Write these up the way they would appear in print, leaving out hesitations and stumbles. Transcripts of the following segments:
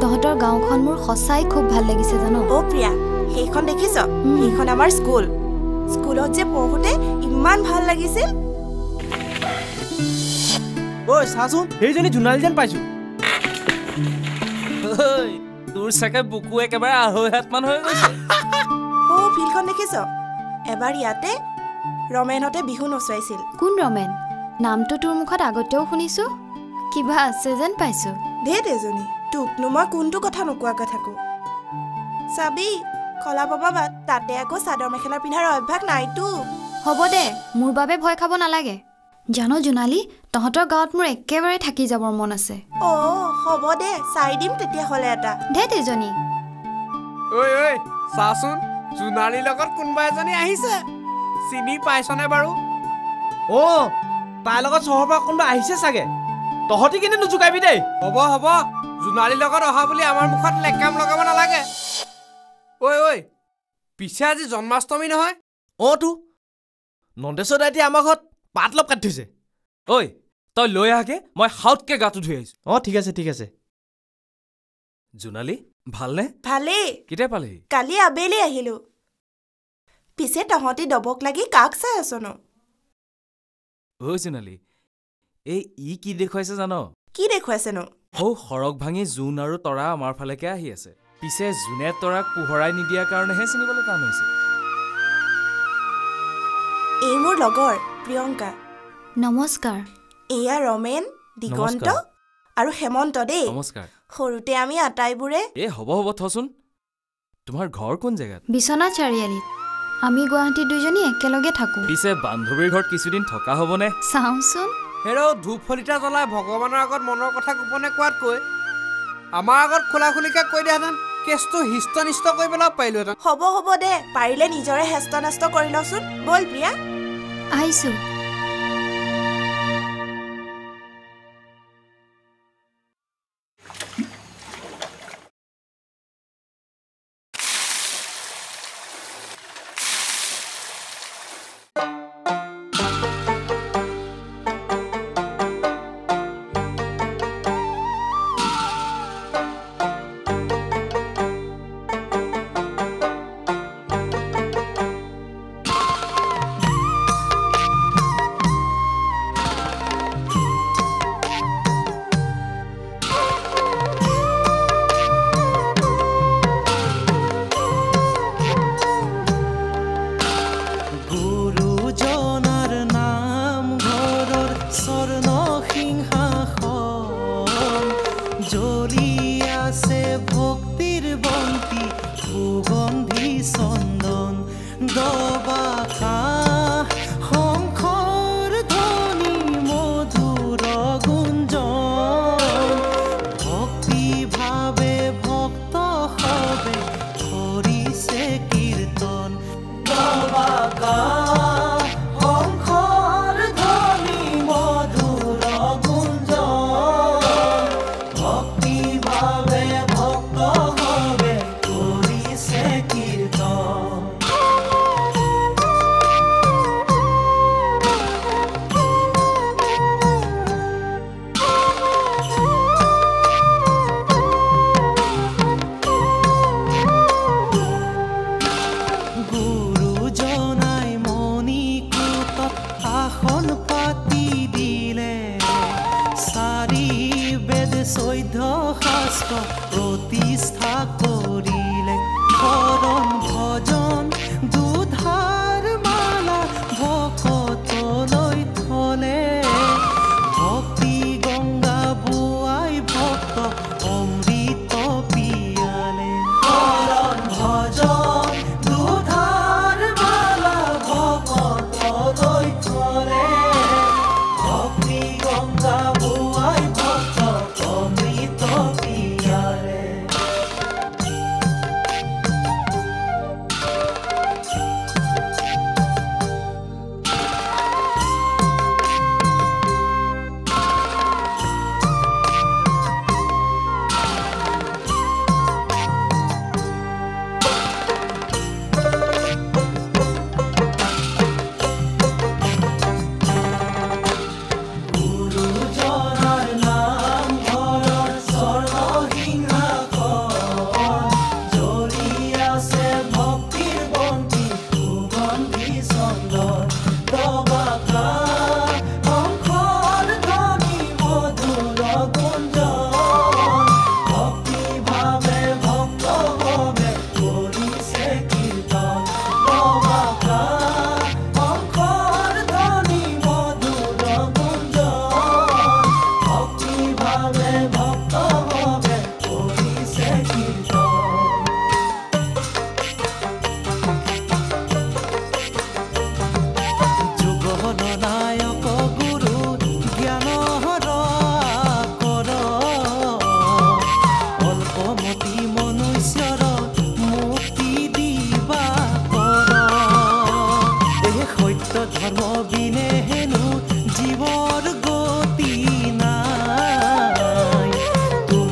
তহঁতৰ গাঁওখন মোৰ সঁচাই খুব ভাল লাগিছে জানো অ প্ৰিয়া সেইখন দেখিছ সেইখন আমাৰ স্কুলত যে পঢ়োতে ইমান ভাল লাগিছিল ঐ চাচোন সেইজনী জোনালী যেন পাইছো তোৰ চাগে বুকু একেবাৰে 2.5 হাত মান হৈ গৈছে অ ফিল্ডখন দেখিছ এবাৰ ইয়াতে ৰমেনহঁতে বিহু নচুৱাইছিল কোন ৰমেন নামটো তোৰ মুখত আগতেও শুনিছো কিবা আছে যেন পাইছো ধেত এজনী তোকনো মই কোনটো কথা নোকোৱাকৈ থাকো চাবি কলা পাবা বাদ তাতে আকৌ চাদৰ মেখেলা পিন্ধাৰ অভ্যাস নাইতো হ'ব দে মোৰ বাবে ভয় খাব নালাগে জানো জোনালী তহঁতৰ গাঁৱত মোৰ একেবাৰে থাকি যাবৰ মন আছে অ হ'ব দে চাই দিম তেতিয়াহ'লে এটা ধেত এজনী ঐ চাচোন জোনালীৰ লগত কোনোবা এজনী আহিছে চিনি পাইছনে বাৰু অ তাইৰ লগত চহৰৰ পৰা কোনোবা আহিছে চাগে তহঁতি কিন্তু নুজুকাবি দেই হ'ব জোনালীৰ লগত অহা বুলি আমাৰ মুখত লেকাম লগাব নালাগে ঐ পিছে আজি জন্মাষ্টমী নহয় অ তো নন্দেশ্বৰ দাইটি আমাৰ ঘৰত পাত লপ কাটি থৈছে ঐ তই লৈ আহকে মই হাউতকে গাটো ধুই আহিছো অ ঠিক আছে জোনালী ভালনে ভালেই কেতিয়া পালেহি কালি আবেলি আহিলো পিছে তহঁতি দবক লাগি কাক চাই আছনো ঐ জোনালী এই কি দেখুৱাইছে জানো কি দেখুৱাইছেনো সৰগ ভাঙি জোন আৰু তৰা আমাৰ ফালেকে আহি আছে পিছে জোনে তৰাক পোহৰাই নিদিয়াৰ কাৰণেহে চিনিবলৈ টান হৈছে এই মোৰ লগৰ প্ৰিয়ংকা নমস্কাৰ এয়া ৰমেন দিগন্ত নমস্কাৰ। আৰু হেমন্ত দেই নমস্কাৰ সৰুতে আমি আটাইবোৰে হ'ব থচোন তোমাৰ ঘৰ কোন জেগাত বিশ্বনাথ চাৰিআলিত আমি গুৱাহাটীত দুজনী একেলগে থাকো পিছে বান্ধৱীৰ ঘৰত কিছুদিন থকা হ'বনে চাওঁচোন হেৰ ধূপ ফলিতা জ্বলাই ভগৱানৰ আগত মনৰ কথা গোপনে কোৱাতকৈ আমাৰ আগত খোলাখুলিকে কৈ দিয়াহেঁতেন কেছটো হিষ্টনিষ্ট কৰি পেলাব পাৰিলোহেঁতেন হ'ব দে পাৰিলে নিজৰে হেষ্ট নাষ্ট কৰি লচোন বল প্ৰিয়া আহিছো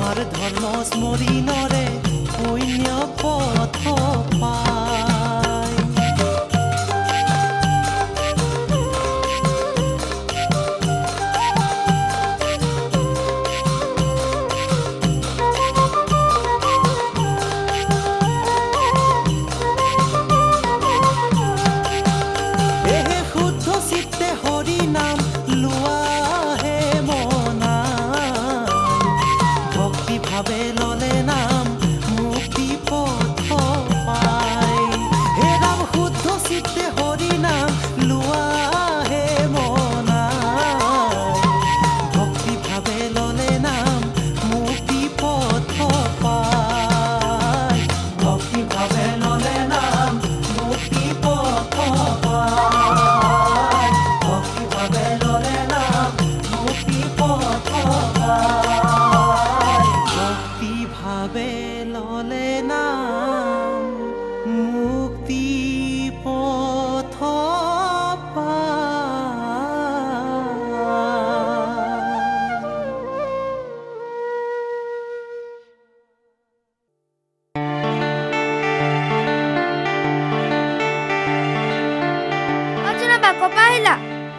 তোমাৰ ধৰ্ম স্মৰণৰে পুণ্য পথ পায়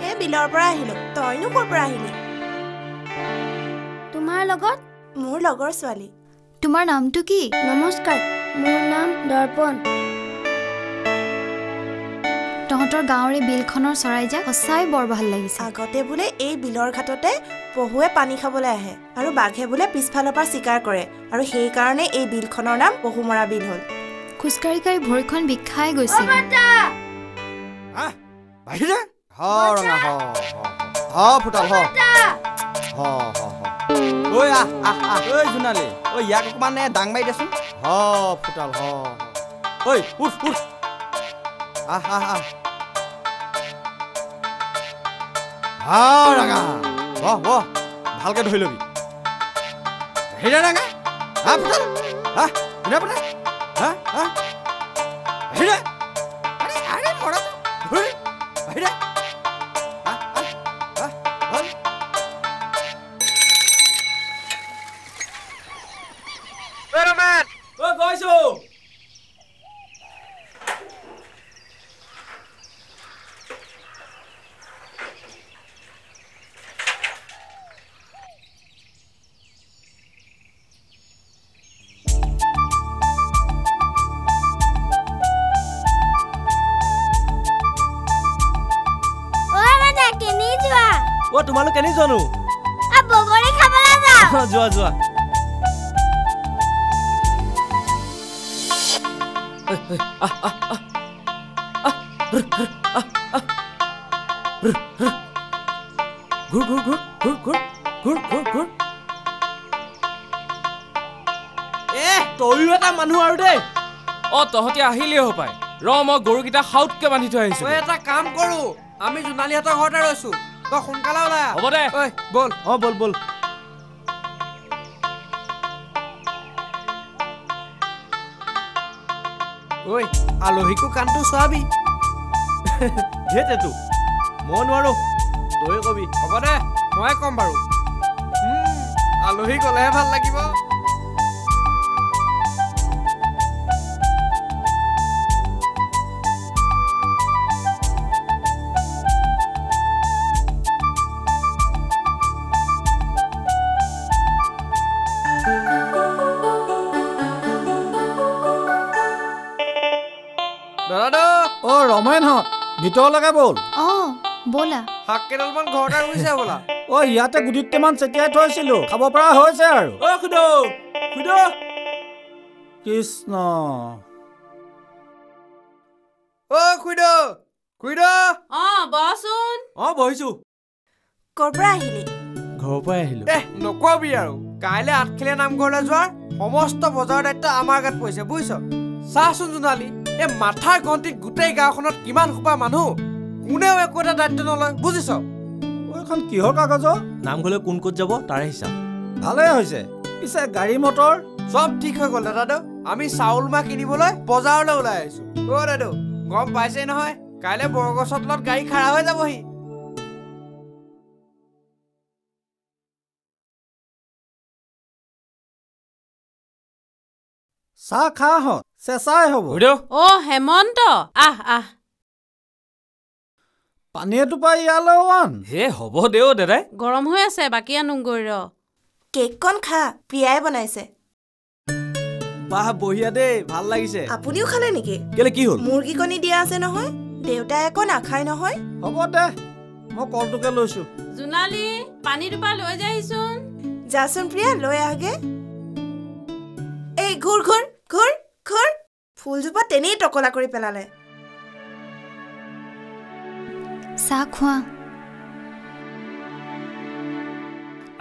এই বিলৰ পৰা আহিলো তইনো ক'ৰ পৰা আহিলি তোমাৰ লগত মোৰ লগৰ ছোৱালী তোমাৰ নামটো কি নমস্কাৰ মোৰ নাম দৰ্পণ তহঁতৰ গাঁৱৰ এই বিলখনৰ চৰাইজাক সঁচাই বৰ ভাল লাগিছে আগতে বোলে এই বিলৰ ঘাটতে পহুৱে পানী খাবলৈ আহে আৰু বাঘে বোলে পিছফালৰ পৰা চিকাৰ কৰে আৰু সেইকাৰণে এই বিলখনৰ নাম পহুমৰা বিল হ'ল খোজকাঢ়ি কাঢ়ি ভৰিখন বিষাই গৈছে বাহিৰে হ ৰঙা হ ফুটাল হ ঐ ঐ জোনালী ঐ ইয়াক অকণমান দাং মাৰি দেচোন হ ফুটাল হ ঐ উঠ ৰঙা বহ ভালকে ধৰি লবি বাহিৰে ৰঙা ফুটাল বাহিৰে আৰে মৰা বাহিৰে গৈছো তোমালোক কেনি যোৱানো বগৰী খাবলৈ যাওঁ যোৱা তয়ো এটা মানুহ আৰু দেই তহঁতি আহিলেই হ'ব পাই মই গৰুকেইটা সাউতকে বান্ধি থৈ আহিছো এটা কাম কৰো আমি জোনালীহঁতৰ ঘৰতে ৰৈছো তই সোনকালে ওলাই হ'ব দে বল বল ঐ আলহীকো কাণটো চোৱাবি সেইটোতো মই নোৱাৰো তই কবি হ'ব দে মই কম বাৰু আলহী গলেহে ভাল লাগিব ৰমেনহঁত ভিতৰলৈকে ব'ল ব'লা শাক কেইডালমান ঘৰতে ৰুইছে বোলা ইয়াতে গুটিটামান চেতিয়াই থৈছিলো খাব পৰা হৈছে আৰু কৃষ্ণ বচোন বহিছো ক'ৰ পৰা আহিলি ঘৰৰ পৰাই আহিলো নকবি আৰু কাইলৈ আঠখেলীয়া নামঘৰলৈ যোৱাৰ সমস্ত বজাৰৰ দায়িত্ব আমাৰ গাত পৰিছে বুজিছ চাচোন জোনালী এই মাথাৰ গন্তিত গোটেই গাঁওখনত কিমান সোপা মানুহ কোনেও একো এটা দায়িত্ব নলয় বুজিছ এইখন কিহৰ কাগজ নামঘৰলৈ কোন ক'ত যাব তাৰে হিচাপ ভালেই হৈছে পিছে গাড়ী মটৰ চব ঠিক হৈ গ'ল দাদা আমি চাউল মাহ কিনিবলৈ বজাৰলৈ ওলাই আহিছো দাদা গম পাইছেই নহয় কাইলৈ বৰগছৰ তলত গাড়ী খাৰা হৈ যাবহি চাহ খা হত চেঁচাই হ'ব বুঢ়ীদেউ অ' হেমন্ত আহ পানী এটোপা ইয়ালৈ আন হে হ'ব দেও দাদাই গৰম হৈ আছে বাকী আনোগৈ ৰ কেককণ খা প্ৰিয়াই বনাইছে বাহ বঢ়িয়া দেই ভাল লাগিছে আপুনিও খালে নেকি কেলে কি হ'ল মুৰ্গী কণী দিয়া আছে নহয় দেউতাই একো নাখায় নহয় হ'ব দে মই কলটোকে লৈছোঁ জোনালী পানী দুপা লৈ যাইচোন যাচোন প্ৰিয়া লৈ আহগে এই ঘূৰ ঘূৰ ঘূৰ ঘূৰ ফুলজোপা তেনেই টকলা কৰি পেলালে চাহ খোৱা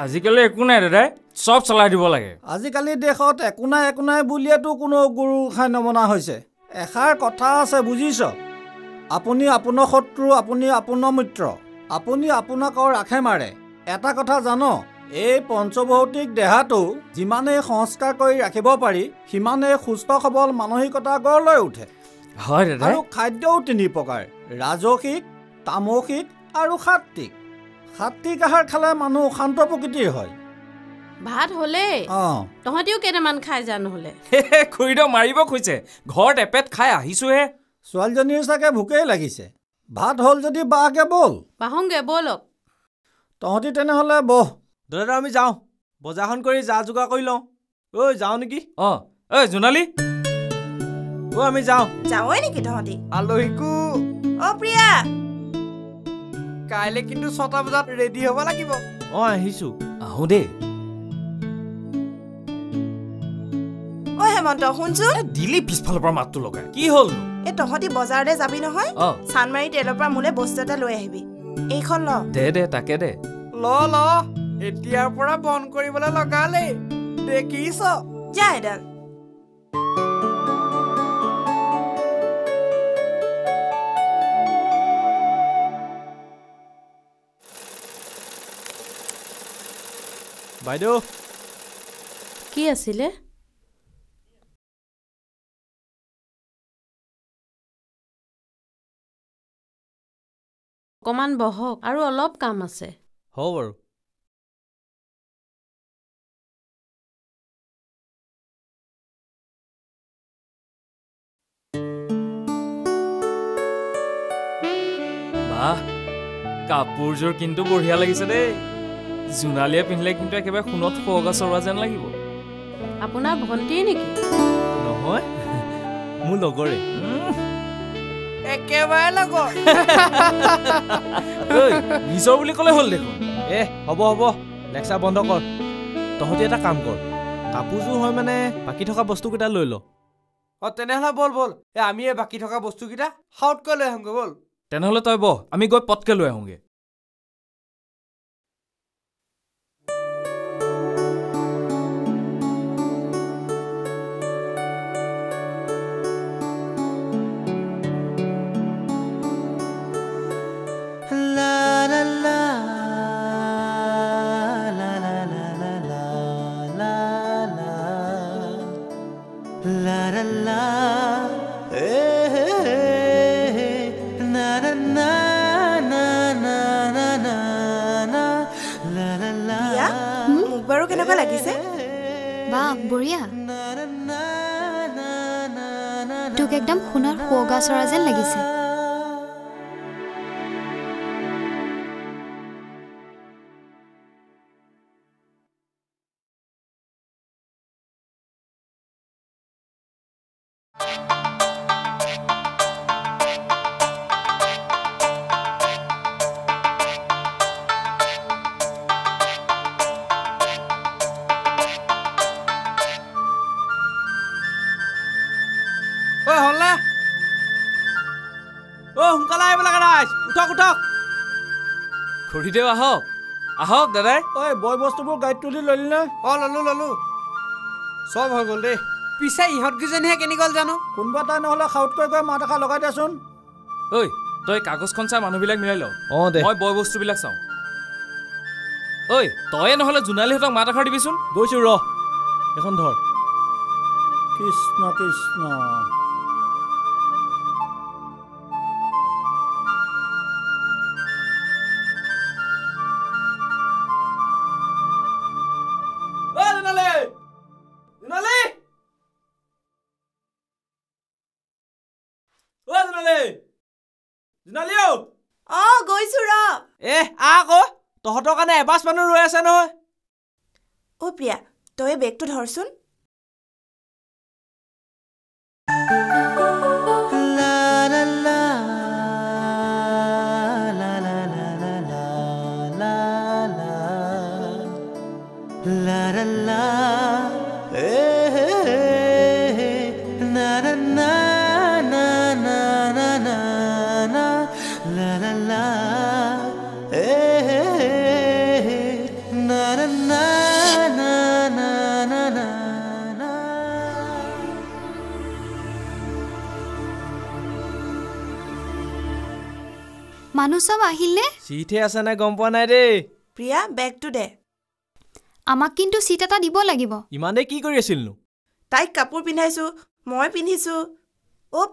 আজিকালি একো নাই দাদাই চব চলাই দিব লাগে আজিকালি দেশত একো নাই বুলিয়েতো কোনো গুৰু খাই নমনা হৈছে এষাৰ কথা আছে বুজিছ আপুনি আপোনাৰ শত্ৰু আপুনি আপোনাৰ মিত্ৰ আপুনি আপোনাক ৰাখে মাৰে এটা কথা জান এই পঞ্চভৌতিক দেহাটো যিমানেই সংস্কাৰ কৰি ৰাখিব পাৰি সিমানেই সুস্থ সবল মানসিকতা গঢ় লৈ উঠে হয় দাদাই আৰু খাদ্যও 3 প্ৰকাৰ ৰাজসিক তামসিক আৰু সাত্বিক সাত্বিক আহাৰ খালে মানুহ শান্ত প্ৰকৃতিৰ হয় ভাত হ'লে তহঁতিও কেইটামান খাই যা নহ'লে খুৰীদেউ মাৰিব খুজিছে ঘৰত এপেট খাই আহিছোহে ছোৱালীজনীৰ চাগে ভোকেই লাগিছে ভাত হ'ল যদি বাকে বল বাহুংগে ব'লক তহঁতি তেনেহ'লে বহ দাদা আমি যাওঁ বজাৰখন কৰি যা যোগাৰ কৰি লওঁ ঐ যাওঁ নেকি ঐ জোনালী আমি যাওঁ যাৱই নেকি তহঁতি আলহীকো অ প্ৰিয়া কাইলৈ কিন্তু 6টা বজাত ৰেডি হ'ব লাগিব আহিছো আহো দেই অ হেমন্ত শুনচোন দিলি পিছফালৰ পৰা মাতটো লগাই কি হ'ল এই তহঁতি বজাৰলৈ যাবি নহয় চানমাৰি তেলৰ পৰা মোলে বস্তু এটা লৈ আহিবি এইখন ল দে তাকে দে ল এতিয়াৰ পৰা বন্ধ কৰিবলৈ লগালে দেখিছ যা এডাল বাইদেউ কি আছিলে অকমান বহক আৰু অলপ কাম আছে হ'ব বাৰু বাহ কাপোৰযোৰ কিন্তু বঢ়িয়া লাগিছে দেই জোনালীয়ে পিন্ধিলে কিন্তু একেবাৰে সোণত সুৱগা চৰোৱা যেন লাগিব আপোনাৰ ভণ্টিয়ে নেকি নহয় মোৰ লগৰে একেবাৰে লগৰ নিজৰ বুলি ক'লে হ'ল দেখোন হ'ব লেকচাৰ বন্ধ কৰ তহঁতি এটা কাম কৰ কাপোৰযোৰ হয় মানে বাকী থকা বস্তুকেইটা লৈ ল তেনেহ'লে বল আমি এই বাকী থকা বস্তুকেইটা সাউতকৈ লৈ আহোঁগৈ বল তেনেহ'লে তই বহ আমি গৈ পটকে লৈ আহোঁগে মোক বাৰু কেনেকুৱা লাগিছে বাহ বঢ়িয়া তোক একদম সোণৰ সুৱগা চৰা যেন লাগিছে সোনকালে আহিব লাগে ৰাইজ উঠক খুৰীদেউ আহক দাদাই ঐ বয় বস্তুবোৰ গাড়ীত তুলি ললি নে ললো চব হৈ গ'ল দেই পিছে ইহঁতকেইজনীহে কেনি গ'ল জানো কোনোবা তাই নহ'লে সাউতকৈ গৈ মাত এষাৰ লগাই দেচোন ঐ তই কাগজখন চাই মানুহবিলাক মিলাই ল দে মই বয় বস্তুবিলাক চাওঁ ঐ তয়ে নহ'লে জোনালীহঁতক মাত এষাৰ দিবিচোন গৈছো এখন ধৰ কৃষ্ণ জোনালী জোনালী গৈছো ৰ আকৌ তহঁতৰ কাৰণে এবাছ মানুহ ৰৈ আছে নহয় প্ৰিয়া তই বেগটো ধৰচোন মানুহ সব আহিলে চিটে আছে নে গম পোৱা নাই দেই প্ৰিয়া বেগটো দে আমাক কিন্তু চিট এটা দিব লাগিব ইমানে কি কৰি আছিলনো তাইক কাপোৰ পিন্ধাইছো মই পিন্ধিছো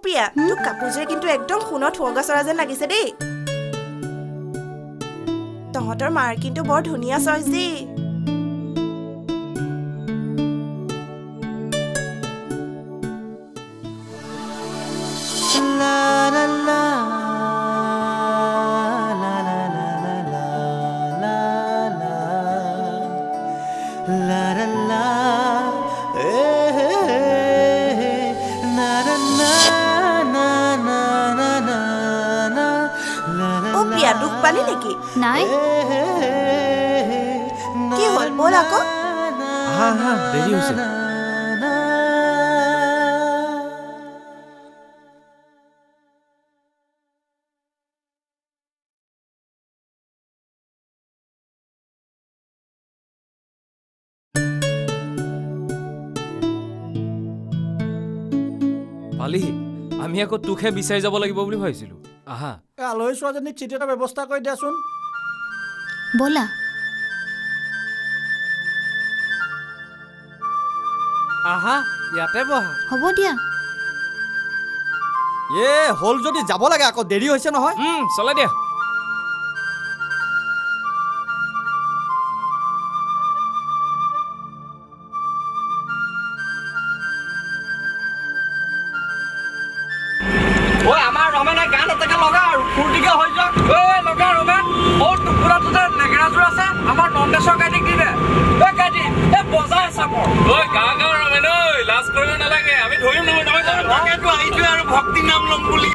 প্ৰিয়া তোৰ কাপোৰযোৰে কিন্তু একদম সোণত হোগা চৰা যেন লাগিছে দেই তহঁতৰ মাৰ কিন্তু বৰ ধুনীয়া চইচ দেই দুখ পালি নেকি নাই কি হ'ল বল আকৌ দেৰি হৈছে পালিহি আমি আকৌ তোকহে বিচাৰি যাব লাগিব বুলি ভাবিছিলো আহা আলহী ছোৱালীজনীক চিঠি এটা ব্যৱস্থা কৰি দিয়াচোন ব'লা আহা ইয়াতে বহা হ'ব দিয়া হ'ল যদি যাব লাগে আকৌ দেৰি হৈছে নহয় চলাই দিয়া আমাৰ ৰমেনে গান এটাকে লগা আৰু ফূৰ্তিকে হৈ যাওক লগা ৰমেন টুকুৰাটোতে নেগেৰাযোৰ আছে আমাৰ নন্দেশ্বৰ গাড়ীক দি দে গাড়ী বজাই চাব গা ৰমেন লাজ কৰিব নালাগে আমি ধৰিম নহয় তাকেতো আহিছোৱে আৰু ভক্তি নাম ল'ম বুলি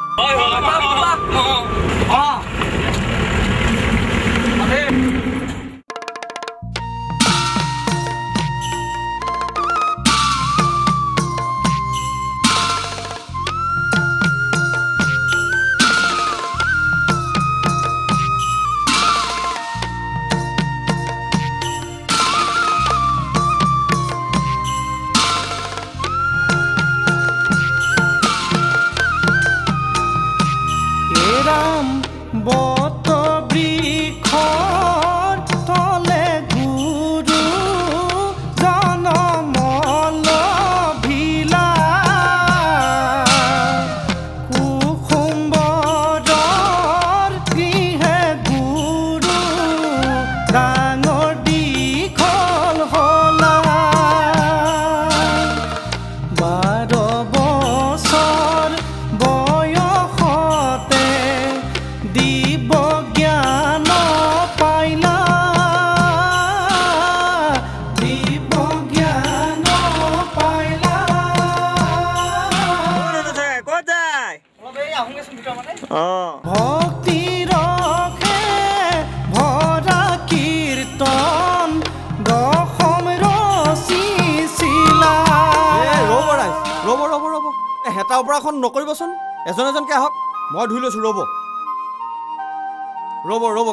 হেতাৰ পৰা এখন নকৰিবচোন এজন এজনকে আহক মই ধুই লৈছো ৰ'ব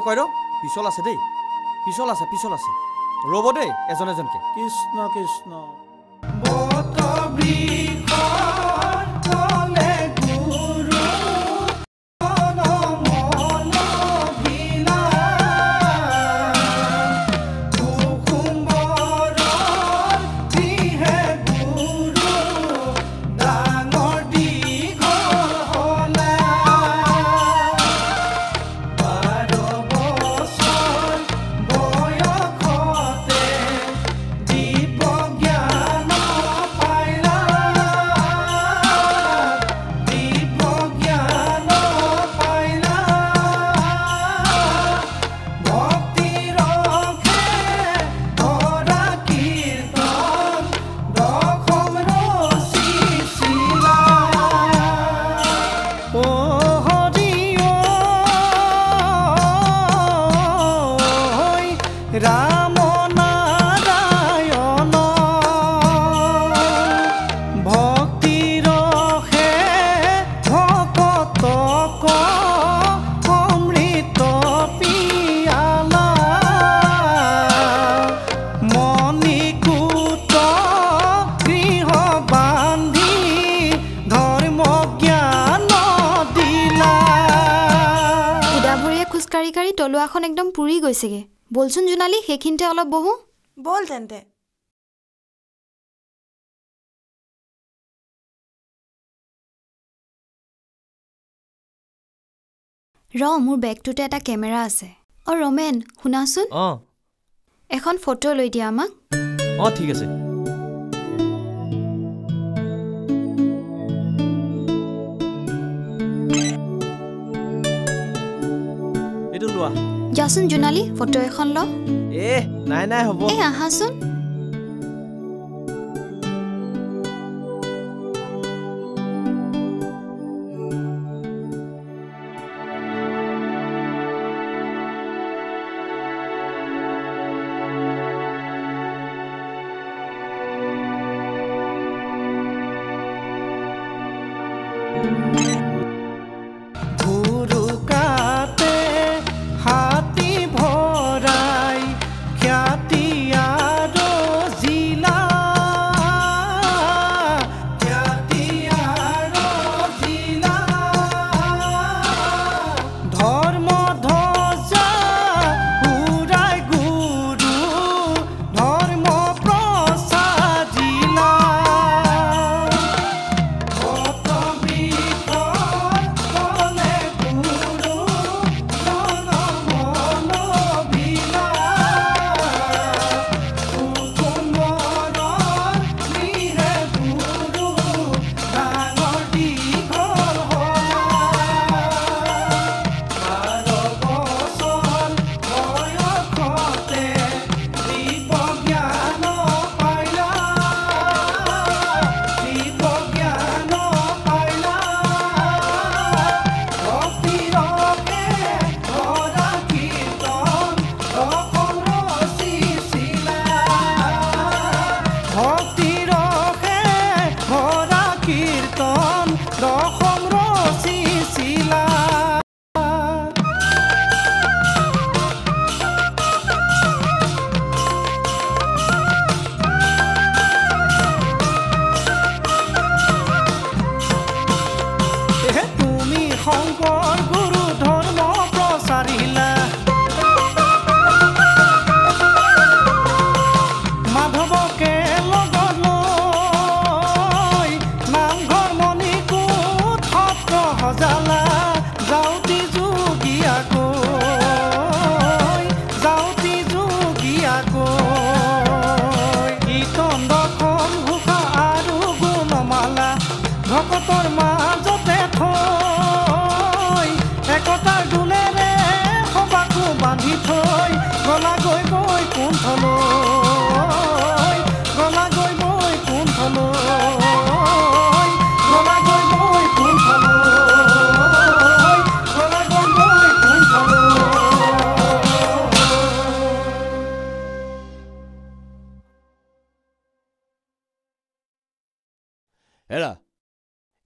কৈ ৰ পিছল আছে দেই পিছল আছে ৰ'ব দেই এজন এজনকে কৃষ্ণ কৃষ্ণ Yeah. কপালখন একদম পুৰি গৈছেগে বলচোন জোনালী সেইখিনিতে অলপ বহো বল তেন্তে মোৰ বেগটোতে এটা কেমেৰা আছে ৰমেন শুনাচোন এখন ফটো লৈ দিয়া আমাক ঠিক আছে এইটো লোৱা যাচোন জোনালী ফটো এখন ল নাই হ'ব আহাচোন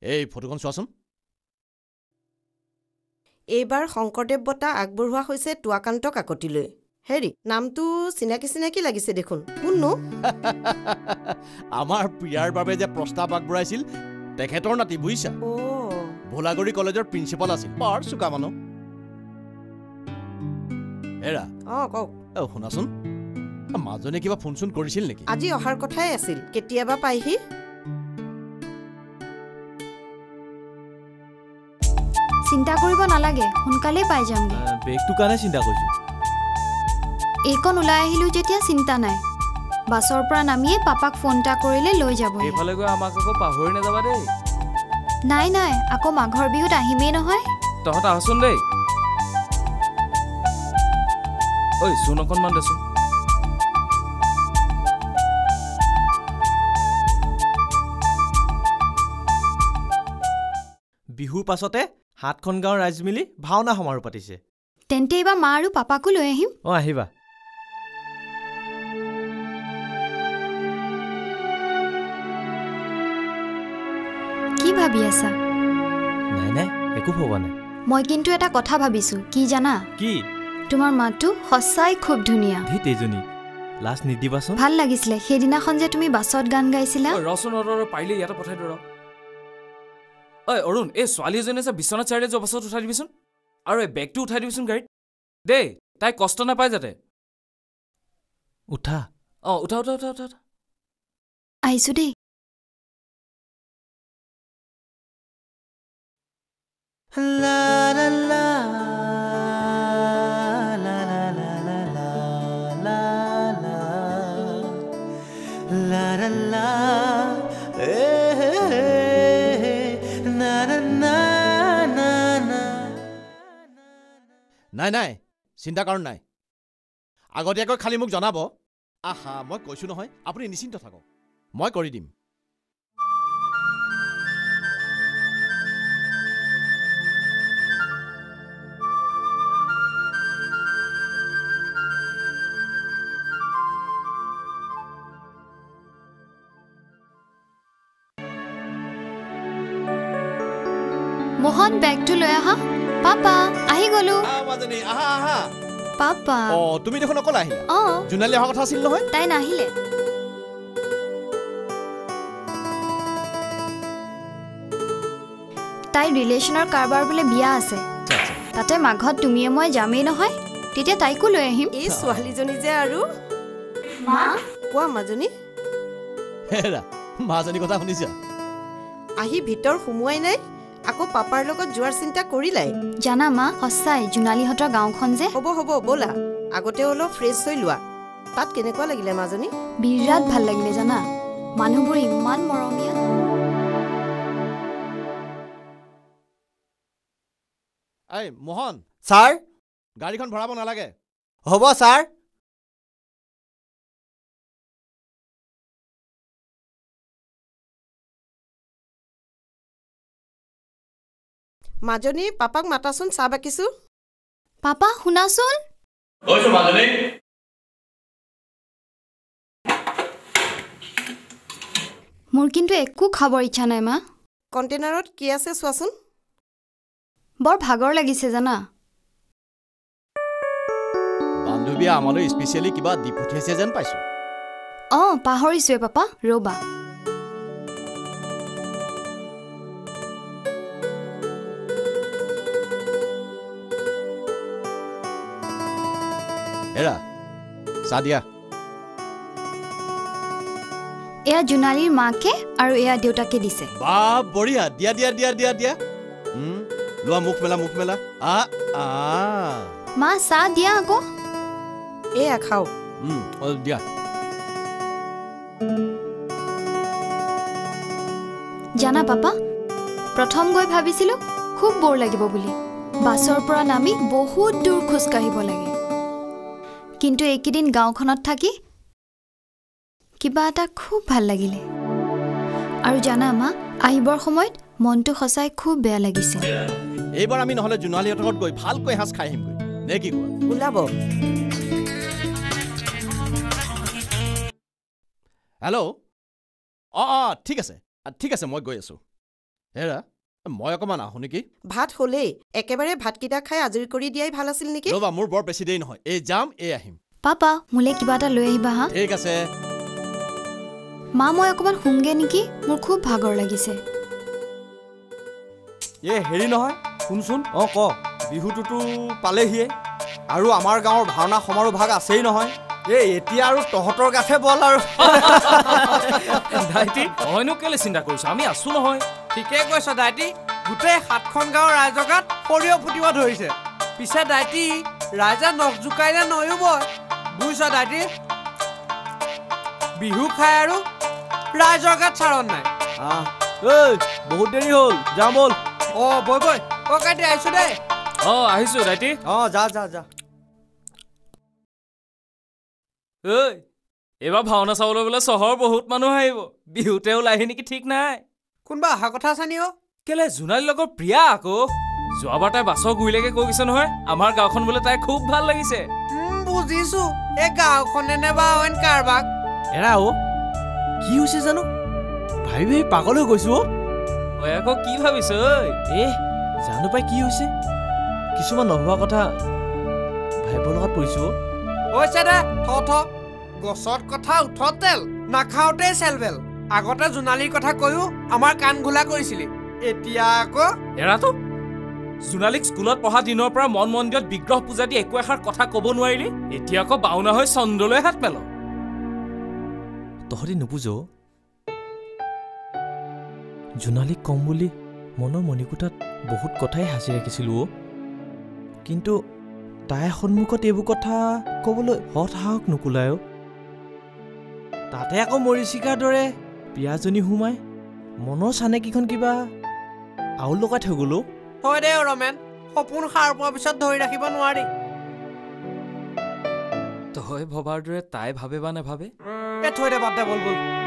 এই ফটোখন চোৱাচোন এইবাৰ শংকৰদেৱ বঁটা আগবঢ়োৱা হৈছে টুৱাকান্ত কাকতিলৈ হেৰি নামটো চিনাকি লাগিছে দেখোন কোননো আমাৰ প্ৰিয়াৰ বাবে যে প্ৰস্তাৱ আগবঢ়াইছিল তেখেতৰ নাতি বুইছা ভোলাগুৰি কলেজৰ প্ৰিন্সিপাল আছিল বৰ চোকা মানুহ এৰা কওক শুনাচোন মাজনে কিবা ফোন কৰিছিল নেকি আজি অহাৰ কথাই আছিল কেতিয়াবা পাইহি চিন্তা কৰিব নালাগে সোনকালে পাই যামগে বেগটো কাৰণে চিন্তা কৰিছো এইকণ ওলাই আহিলো যেতিয়া চিন্তা নাই বাছৰ পৰা নামিয়ে পাপাক ফোন এটা কৰিলে লৈ যাব এইফালে গৈ আমাক আকৌ পাহৰি নাযাবা দেই নাই আকৌ মাঘৰ বিহুত আহিমেই নহয় তহঁত আহচোন দেই ঐ চোন অকণমান দেচোন বিহুৰ পাছতে 7খন গাঁৱৰ ৰাইজ মিলি ভাওনা সমাৰোহ পাতিছে তেন্তে এইবাৰ মা আৰু পাপাকো লৈ আহিম আহিবা কি ভাবি আছা নাই একো ভবা নাই মই কিন্তু এটা কথা ভাবিছো কি জানা কি তোমাৰ মাতটো সঁচাই খুব ধুনীয়া তেজনী লাষ্ট নিদিবাচোন ভাল লাগিছিলে সেইদিনাখন যে তুমি বাছত গান গাইছিলা ৰচোন পাৰিলে ইয়াতে পঠাই দিওঁ অৰুণ এই ছোৱালী এজনী যে বিশ্বনাথ চাৰিআলি যোৱা বাছত উঠাই দিবিচোন আৰু এই বেগটো উঠাই দিবিচোন গাড়ীত দেই তাই কষ্ট নাপায় যাতে উঠা উঠা উঠা উঠা উঠা আহিছোঁ দেই La la la la la la la la la la la na na na na na নাই চিন্তা কাৰণ নাই আগতীয়াকৈ খালি মোক জনাব আহা মই কৈছো নহয় আপুনি নিশ্চিন্ত থাকক মই কৰি দিম মোহন বেগটো লৈ আহা পাপা আহি গলো মাজনী আহা আহা পাপা তুমি দেখোন অকল আহিলা জোনালী অহা কথা আছিল নহয় তাই নাহিলে তাইৰ ৰিলেশ্যনৰ কাৰোবাৰ বোলে বিয়া আছে তাতে মাঘত তুমিয়ে মই যামেই নহয় তেতিয়া তাইকো লৈ আহিম এই ছোৱালীজনী যে আৰু মা কোৱা মাজনী হেৰা মাজনী কথা শুনিছা আহি ভিতৰ সোমোৱাই নাই আকৌ পাপাৰ লগত যোৱাৰ চিন্তা কৰিলাই জানা মা সঁচাই জোনালীহঁতৰ গাঁওখন যে হ'ব ব'লা আগতে অলপ ফ্ৰেছ হৈ লোৱা তাত কেনেকুৱা লাগিলে মাজনী বিৰাট ভাল লাগিলে জানা মানুহবোৰ ইমান মৰমীয়া এই মোহন ছাৰ গাড়ীখন ভৰাব নালাগে হ'ব ছাৰ মাজনী পাপাক মাতাচোন চাহ বাকিছো পাপা শুনাচোন মোৰ কিন্তু একো খাবৰ ইচ্ছা নাই মা কণ্টেইনাৰত কি আছে চোৱাচোন বৰ ভাগৰ লাগিছে জানা বান্ধৱীয়ে আমালৈ স্পেচিয়েলি কিবা দি পঠিয়াইছে যেন পাইছো পাহৰিছোৱে পাপা ৰ'বা এৰা চাহ দিয়া এয়া জোনালীৰ মাকে আৰু এয়া দেউতাকে দিছে বা বঢ়িয়া দিয়া দিয়া দিয়া দিয়া দিয়া লোৱা মুখ মেলা মা চাহ দিয়া আকৌ এয়া খাও দিয়া জানা পাপা প্ৰথম গৈ ভাবিছিলো খুব বৰ লাগিব বুলি বাছৰ পৰা নামি বহুত দূৰ খোজ কাঢ়িব লাগে কিন্তু এইকেইদিন গাঁওখনত থাকি কিবা এটা খুব ভাল লাগিলে আৰু জানা মা আহিবৰ সময়ত মনটো সঁচাই খুব বেয়া লাগিছে এইবাৰ আমি নহলে জোনালীহঁতৰ ঘৰত গৈ ভালকৈ এসাঁজ খাই আহিমগৈ নে কি কোৱা ওলাব হেল্ল' ঠিক আছে মই গৈ আছো হেৰা মই অকণমান আহোঁ নেকি ভাত হ'লেই একেবাৰে ভাতকেইটা খাই আজৰি কৰি দিয়াই ভাল আছিল নেকি ৰ'বা মোৰ বৰ বেছি দেৰি নহয় এই যাম এই আহিম পাপা মোলে কিবা এটা লৈ আহিবা হা ঠিক আছে মা মই অকণমান শুংগে নেকি মোৰ খুব ভাগৰ লাগিছে হেৰি নহয় শুনচোন ক বিহুটোতো পালেহিয়ে আৰু আমাৰ গাঁৱৰ ভাওনা সমাৰোহ ভাগ আছেই নহয় এতিয়া আৰু তহঁতৰ গাঠে বল আৰু দাইটি মইনো কেলে চিন্তা কৰিছো আমি আছো নহয় ঠিকে কৈছ দাইটি গোটেই 7খন গাঁৱৰ ৰাইজৰ গাত সৰিয়হ ফুটিব ধৰিছে পিছে দাইটি ৰাইজে নখ জোকাইলে নয়ো বয় বুজিছ দাইটি বিহু খাই আৰু ৰাইজৰ গাত চাৰণ নাই বহুত দেৰি হ'ল যাম বল বৈ কাইটি আহিছো দেই আহিছো দাইটি যা এইবাৰ ভাওনা চাবলৈ বোলে চহৰ বহুত মানুহ আহিব বিহুতে ওলাইহি নেকি ঠিক নাই কোনোবা অহা কথা আছানি কেলে জোনালীৰ লগত প্ৰিয়া আকৌ যোৱাবাৰ তাই বাছৰ গুৰিলৈকে কৈ গৈছে নহয় আমাৰ গাঁওখন বোলে তাই খুব ভাল লাগিছে বুজিছো এই গাঁওখনে নে বা অইন কাৰবাক এৰা কি হৈছে জানো ভাবি পাগল হৈ গৈছো আকৌ কি ভাবিছ জানো পাই কি হৈছে কিছুমান নভবা কথা ভাইবৰ লগত পৰিছো হৈছে দে গছত কথা উঠত তেল নাখাওঁতে চেলবেল আগতে জোনালীৰ কথা কৈও আমাৰ কাণ ঘোলা কৰিছিলি এতিয়া আকৌ এৰাটো জোনালীক স্কুলত পঢ়া দিনৰ পৰা মন মন্দিৰত বিগ্ৰহ পূজা দি একো এষাৰ কথা ক'ব নোৱাৰিলি এতিয়া আকৌ বাওনা হৈ চন্দ্ৰলৈ হাত পেল তহঁতি নুবুজ জোনালীক কম বুলি মনৰ মণিকোঠাত বহুত কথাই সাঁচি ৰাখিছিলোঁ কিন্তু তাইৰ সন্মুখত এইবোৰ কথা ক'বলৈ হঠ সাহস নোকোলায় তাতে আকৌ মৰিচিকাৰ দৰে পিয়াজনী সোমাই মনৰ চানেকিখন কিবা আউল লগাই থৈ গ'লো হয় দে ৰমেন সপোন সাৰ পোৱাৰ পিছত ধৰি ৰাখিব নোৱাৰি তই ভবাৰ দৰে তাই ভাবে বা নেভাবে থৈ দে বাদ দে বল বল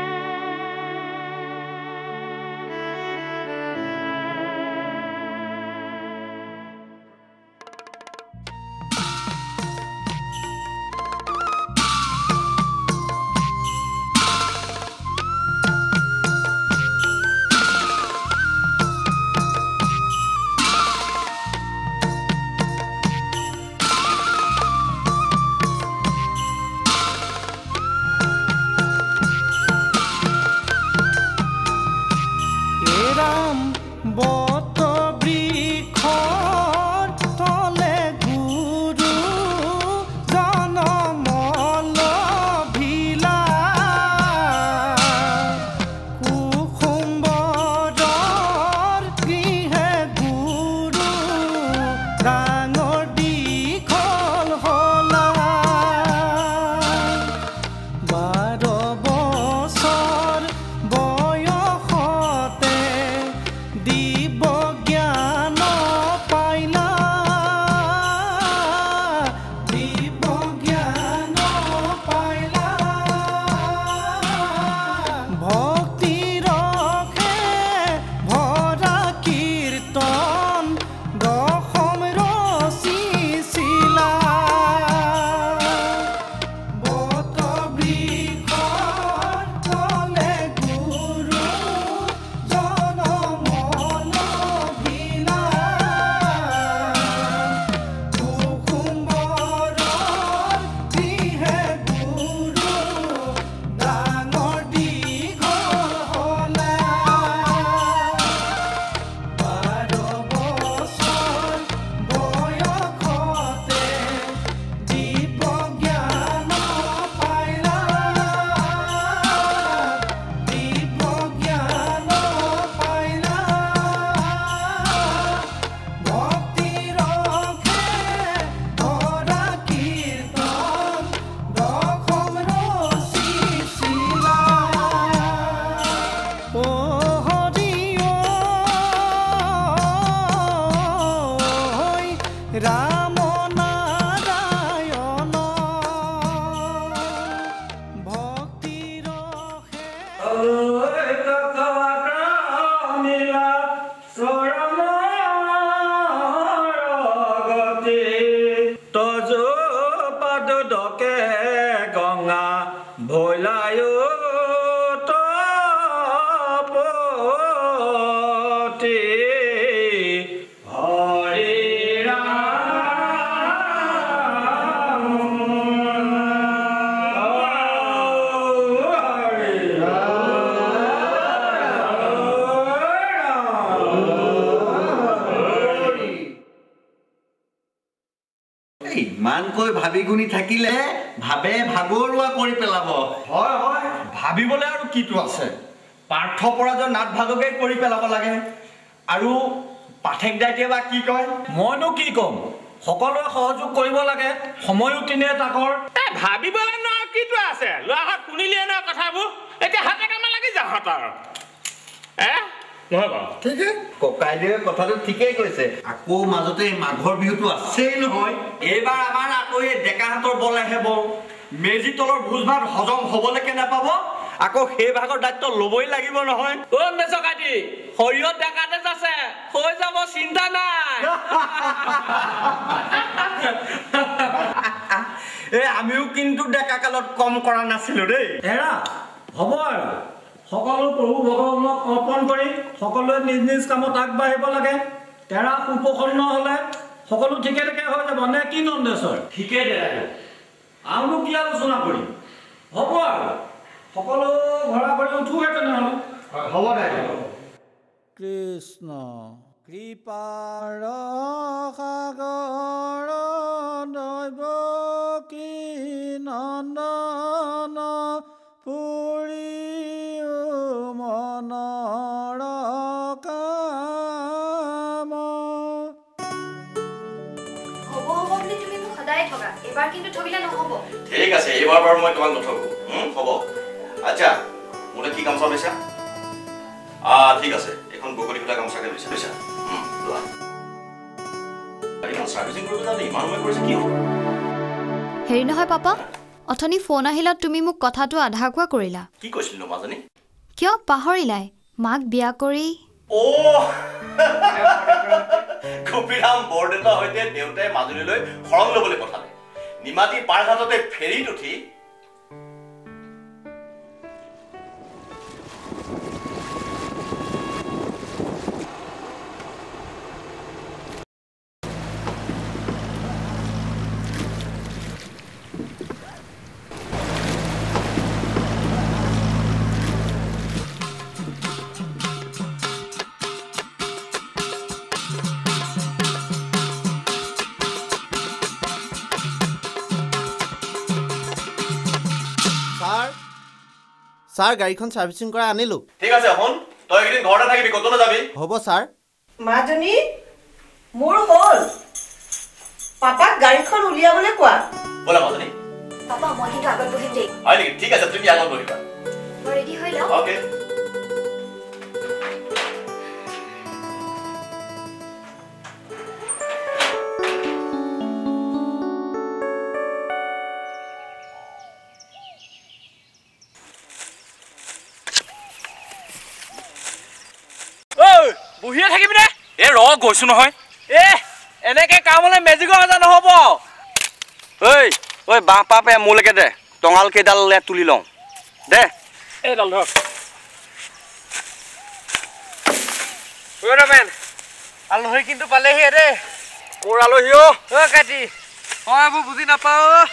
ইমানকৈ ভাবি গুণি থাকিলে ভাবে ভাগৰুৱা কৰি পেলাব হয় হয় ভাবিবলৈ আৰু কিটো আছে পাৰ্থ পৰাজয় নাট ভাগকে কৰি পেলাব লাগে আৰু পাঠক দাইতে বা কি কয় মইনো কি কম সকলোৱে সহযোগ কৰিব লাগে সময়ো তিনে তাকৰ ভাবিবলৈ ন কিটো আছে ল'ৰাহঁত শুনিলিয়ে ন কথাবোৰ এতিয়া হাতে কামে লাগি যা হতৰ ককাইদেৱে কথাটো ঠিকেই কৈছে আকৌ মাজতে মাঘৰ বিহুটো আছেই নহয় এইবাৰ আমাৰ আকৌ এই ডেকাহাতৰ বলেহে বল মেজি তলৰ ভোজ ভাত হজম হবলৈকে নাপাব আকৌ সেই ভাগৰ দায়িত্ব ল'বই লাগিব নহয় মেচকাইটি সৰিয়ত ডেকাতে আছে হৈ যাব চিন্তা নাই আমিও কিন্তু ডেকা কালত কম কৰা নাছিলো দেই এৰা হ'ব আৰু সকলো প্ৰভু ভগৱানক অৰ্পণ কৰি সকলোৱে নিজ নিজ কামত আগবাঢ়িব লাগে তেৰা সুপ্ৰসন্ন হলে সকলো ঠিকে ঠিকে হৈ যাব নে কি নন্দেশ্বৰ ঠিকে দে আৰুনো কি আলোচনা কৰিম হ'ব আৰু সকলো ঘৰা ঘৰি উঠোহে তেনেহ'লে হ'ব দে কৃষ্ণ কৃপাৰ সাগৰ দৈৱ কি নন্দন পুৰি মনৰ কাম। হ'ব বুলি তুমি মোক সদায় ঠগা, এবাৰ কিন্তু ঠগিলে নহ'ব। ঠিক আছে, এইবাৰ বাৰু মই তোমাক নঠগো। হ'ব। আচ্ছা, মোলৈ কি গামোচা লৈছা? ঠিক আছে, এখন বগলী সূতা গামোচাকে লৈছা লৈছা। গাড়ীখন চাৰ্ভিচিং কৰিব যাওঁতে ইমান সময় কৰিছে কি হ'ব? হেৰি নহয় পাপা, অথনি ফোন আহিলত তুমি মোক কথাটো আধা কোৱা কৰিলা। কি কৈছিলো মাজনী? কিয় পাহৰিলাই? মাক বিয়া কৰি কপিৰাম বৰদেউতাৰ সৈতে দেউতাই মাজুলীলৈ খৰং ল'বলৈ পঠালে। নিমাতী পাৰঘাটতে ফেৰীত উঠি ছাৰ গাড়ীখন চাৰ্ভিচিং কৰা আনিলোঁ। ঠিক আছে, শুন, তই এইকেইদিন ঘৰতে থাকিবি, ক'তো নাযাবি। হ'ব ছাৰ। মাজনী মোৰ হ'ল, পাপাক গাড়ীখন উলিয়াবলৈ কোৱা। ব'লা মাজনী। পাপা মই কিন্তু আগত বহিম দেই। হয় নেকি? ঠিক আছে, তুমি আগত বহিবা। মই ৰেডি হৈ লওঁ। অ'কে। বহিয়ে থাকিবি নে? গৈছো নহয়। এনেকে কাম হলে মেজিকৰ হাজাৰ নহ'ব। ঐ বাঁহ পাপে মোলৈকে দে, টঙাল কেইডাল তুলি লওঁ দে। এইডাল ধৰ। আলহী কিন্তু পালেহি দেই। মোৰ আলহী কাটি এইবোৰ বুজি নাপাওঁ।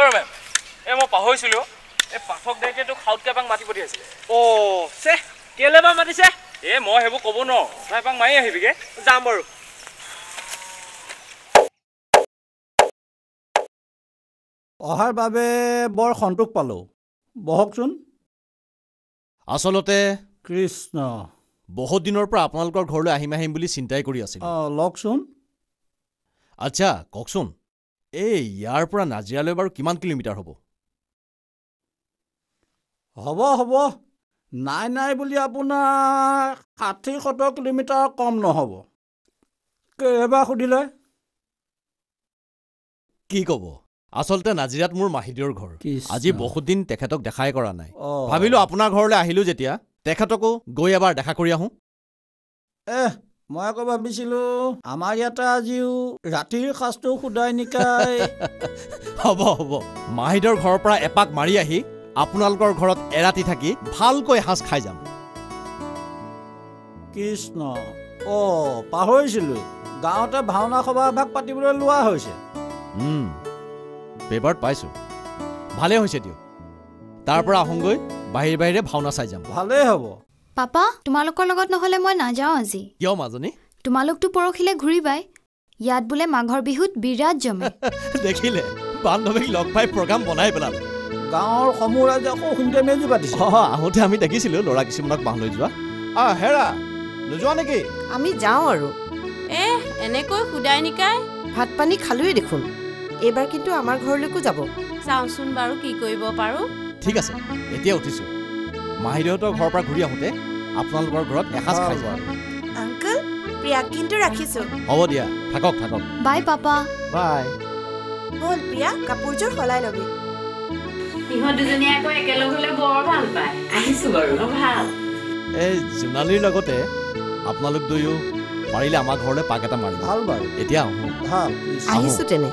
ৰমেন, মই পাহৰিছিলো, এই পাঠক দাইকে তোক খাউতকে এপাক মাতি পঠিয়াইছিলে। কেলে বা মাতিছে? মই সেইবোৰ ক'ব নোৱাৰো, তই এপাক মাৰি আহিবিগে। যাম বাৰু। অহাৰ বাবে বৰ সন্তোষ পালোঁ। বহকচোন। আচলতে কৃষ্ণ, বহুত দিনৰ পৰা আপোনালোকৰ ঘৰলৈ আহিম বুলি চিন্তাই কৰি আছিলোঁ। লওকচোন। আচ্ছা কওকচোন, ইয়াৰ পৰা নাজিৰালৈ বাৰু কিমান কিলোমিটাৰ হ'ব? হ'ব নাই বুলি আপোনাৰ 60-70 কিলোমিটাৰ কম নহ'ব। কেইবাৰ সুধিলে? কি ক'ব, আচলতে নাজিৰাত মোৰ মাহীদেউৰ ঘৰ। আজি বহুত দিন তেখেতক দেখাই কৰা নাই। ভাবিলোঁ আপোনাৰ ঘৰলৈ আহিলোঁ যেতিয়া তেখেতকো গৈ এবাৰ দেখা কৰি আহোঁ। মই আকৌ ভাবিছিলোঁ আমাৰ ইয়াতে আজিও ৰাতিৰ সাজটো সুদাই নিকাই। হ'ব মাহীদেউৰ ঘৰৰ পৰা এপাক মাৰি আহি আপোনালোকৰ ঘৰত এৰাতি থাকি ভালকৈ সাজ খাই যাম। কৃষ্ণ, পাহৰিছিলোঁ, গাঁৱতে ভাওনা সভা এভাগ পাতিবলৈ লোৱা হৈছে। পেপাৰত পাইছোঁ। ভালেই হৈছে দিয়ক, তাৰ পৰা আহোঁগৈ, বাহিৰে ভাওনা চাই যাম। ভালেই হ'ব। পাপা তোমালোকৰ লগত নহ'লে মই নাযাওঁ আজি। কিয় মাজনী? তোমালোকতো পৰহিলে ঘূৰিবাই। ইয়াত বোলে মাঘৰ বিহুত বিৰাট জমে। দেখিলে, বান্ধৱীক লগ পাই প্ৰগ্ৰাম বনাই পেলালে। গাঁৱৰ সমূহ ৰাইজে আকৌ সুন্দে মেজি পাতিছে। আহোঁতে আমি দেখিছিলোঁ ল'ৰা কিছুমানক বাঁহ লৈ যোৱা। হেৰা নোযোৱা নেকি? আমি যাওঁ আৰু। এনেকৈ সুদাই নিকাই ভাত পানী খালোৱেই দেখোন। এইবাৰ কিন্তু আমাৰ ঘৰলৈকো যাব। চাওঁচোন বাৰু কি কৰিব পাৰোঁ। ঠিক আছে, এতিয়া উঠিছোঁ। মাহীদেউহঁতৰ ঘৰৰ পৰা ঘূৰি আহোঁতে আপোনালোকৰ ঘৰত এসাঁজ খাই যাওঁ। আংকল, প্ৰিয়াক কিন্তু ৰাখিছোঁ। হ'ব দিয়া, থাকক। বাই পাপা। বাই। ব'ল প্ৰিয়া, কাপোৰযোৰ সলাই ল'বি। সিহঁত দুজনীয়ে আকৌ একেলগ হ'লে বৰ ভাল পায়। আহিছোঁ বাৰু। ভাল। জোনালীৰ লগতে আপোনালোক দুয়ো পাৰিলে আমাৰ ঘৰলৈ পাক এটা মাৰিব। ভাল বাৰু। এতিয়া আহোঁ। ভাল, আহিছোঁ তেনে।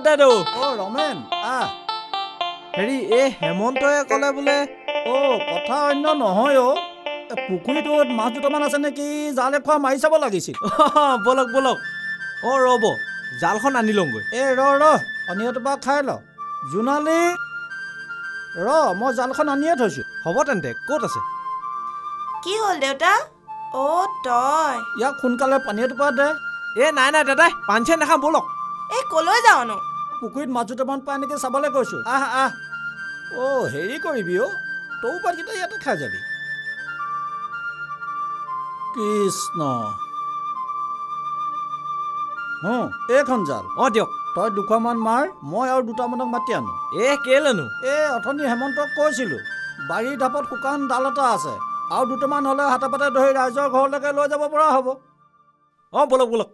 দাদু। ৰমেন, হেৰি হেমন্তই ক'লে বোলে কথা অন্য নহয়। পুখুৰীটোত মাছ দুটামান আছে নেকি জাল এখোৱা মাৰি চাব লাগিছিল বলক বলক অ ৰ'ব জালখন আনি লওঁগৈ ৰ পানীটোপা খাই ল জোনালী মই জালখন আনিয়ে থৈছোঁ হ'ব তেন্তে ক'ত আছে কি হ'ল দেউতা তই ইয়াক সোনকালে পানী এটোপা দে নাই দাদাই পানী চাই নাখাম বলক কলৈ যাওঁনো পুখুৰীত মাছ দুটামান পাই নেকি চাবলৈ কৈছোঁ আহ হেৰি কৰিবি তৌ পাতকেইটা ইয়াতে খাই যাবি কৃষ্ণ এইখন জাল দিয়ক তই দুখমান মাৰ মই আৰু দুটামানক মাতি আনো কেলেনো অথনি হেমন্তক কৈছিলোঁ বাৰীৰ ঢাপত শুকান ডাল এটা আছে আৰু দুটামান হ'লে হাতে পাতে ধৰি ৰাইজৰ ঘৰলৈকে লৈ যাব পৰা হ'ব বলক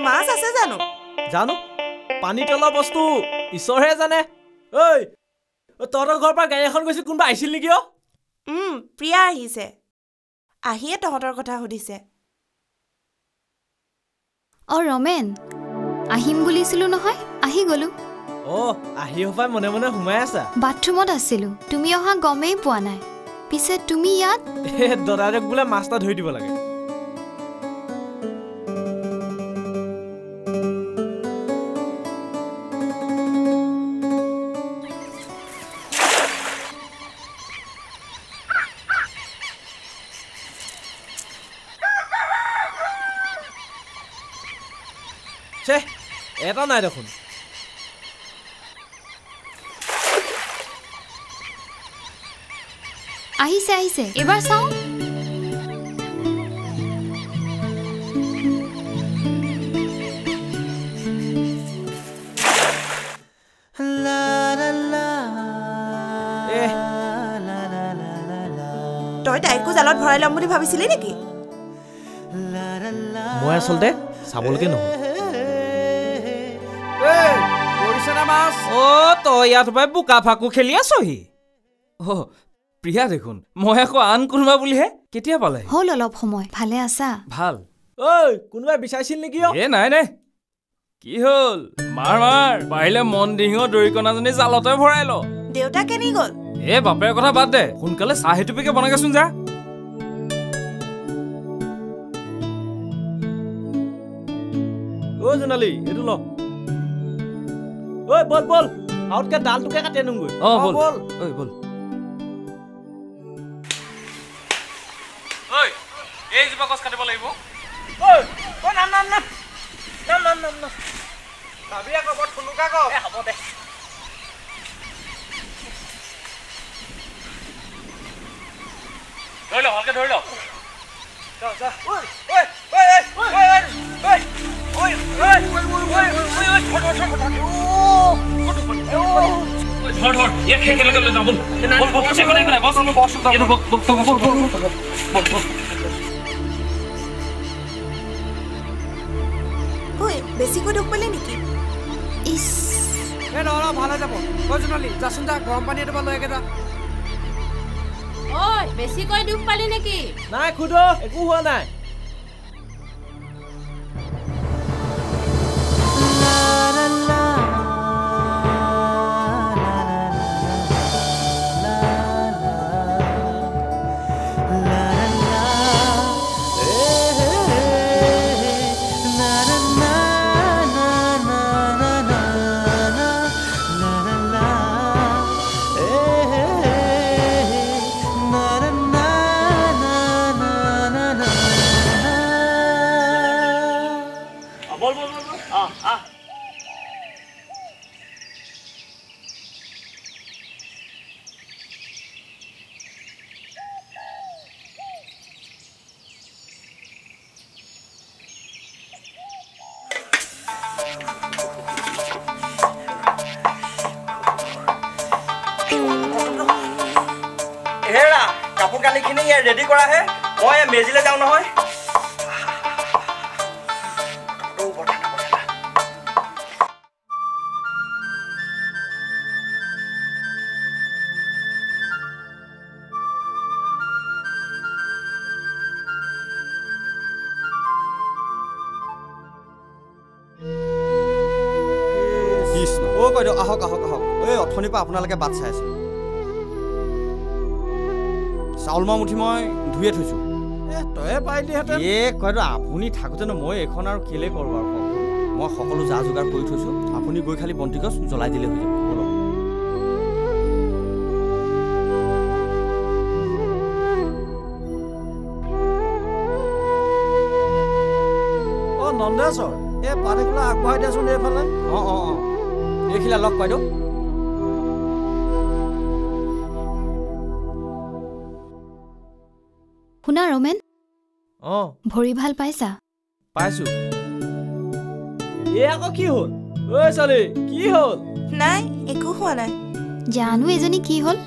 মাছ আছে জানো পানী তলৰ বস্তু ঈশ্বৰহে জানে ঐ তহঁতৰ ঘৰৰ পৰা গাড়ী এখন গৈছিল কোনোবা আহিছিল নেকি প্ৰিয়া আহিছে আহিয়ে তহঁতৰ কথা সুধিছে ৰমেন আহিম বুলিছিলো নহয় আহি গলো আহি হপাই মনে মনে সোমাই আছা বাথৰুমত আছিলো তুমি অহা গমেই পোৱা নাই পিছে তুমি ইয়াত দদায়েক বোলে মাছ এটা ধৰি দিব লাগে এটা নাই দেখোন আহিছে এবাৰ চাওঁ তই তাইকো জালত ভৰাই ল'ম বুলি ভাবিছিলি নেকি মই আচলতে চাবলৈকে নহয় তই ইয়াত পাই বোকা ফাকু খেলি আছহি প্ৰিয়া দেখোন মই আকৌ আন কোনোবা বুলিহে কেতিয়া পালে হ'ল অলপ সময় ভালে আছা ভাল কোনোবাই বিচাৰিছিল নেকি নাই কি হ'ল মাৰ পাৰিলে মন দিহিঙৰ দৰিকণাজনী জালতে ভৰাই ল দেউতা কেনি গ'ল বাপেৰ কথা বাদ দে সোনকালে চাহ সেইটোপিকে বনাগেচোন যা জোনালী এইটো ল বল আউটকে ডালটোকে কাটি আনোগৈ বল এইজোপা গছ কাটিব লাগিব ভাবি আকৌ বৰ থুলুকা ক হ'ব দে ধৰি ল ভালকে ধৰি ল বেছিকৈ দুখ পালে নেকি ভালে যাব জোনালী যাচোন যা গৰম পানী এটোপা লৈ যা বেছিকৈ দুখ পালি নেকি নাই খুদ একো হোৱা নাই কাপোৰ কানিখিনি ৰেডি কৰাহে মই মেজিলৈ যাওঁ নহয় অ' কয় দিয়ক আহক আহক আহক এই অথনিৰ পৰা আপোনালোকে বাট চাই আছে চাউল মুঠি মই ধুয়ে থৈছোঁ তয়ে পাৰিলিহেঁতেন কয় দিয়ক আপুনি থাকোঁতেনো মই এইখন আৰু কেলে কৰোঁ আৰু মই সকলো যা যোগাৰ কৰি থৈছোঁ আপুনি গৈ খালি বন্তি গছ জ্বলাই দিলে হৈ যাব বলক নন্দেশ্বৰ এই পানীখোলা আগবঢ়াই দিয়াচোন এইফালে অঁ এইখিলা লগ পাই দিয়ক শুনা ৰমেন অঁ ভৰি ভাল পাইছা পাইছো এই আকৌ কি হ'ল ঐ ছোৱালী কি হ'ল নাই একো হোৱা নাই জানো এজনী কি হ'ল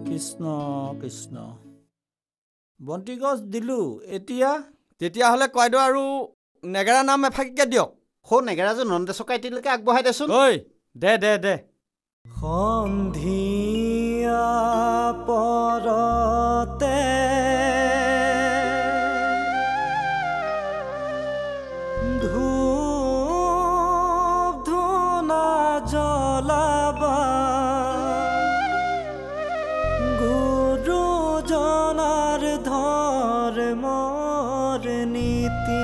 কৃষ্ণ কৃষ্ণ বন্তি গছ দিলো এতিয়া তেতিয়াহ'লে কয়দ আৰু নেগেৰা নাম এফাকিকে দিয়ক সৌ নেগেৰাযোৰ নন্দেশকা এতিয়ালৈকে আগবঢ়াই দেচোন ঐ দে সন্ধিয়া পৰতে ধূপ ধূনা জ্বলাবা গুৰুজনাৰ ধৰ্মৰ নীতি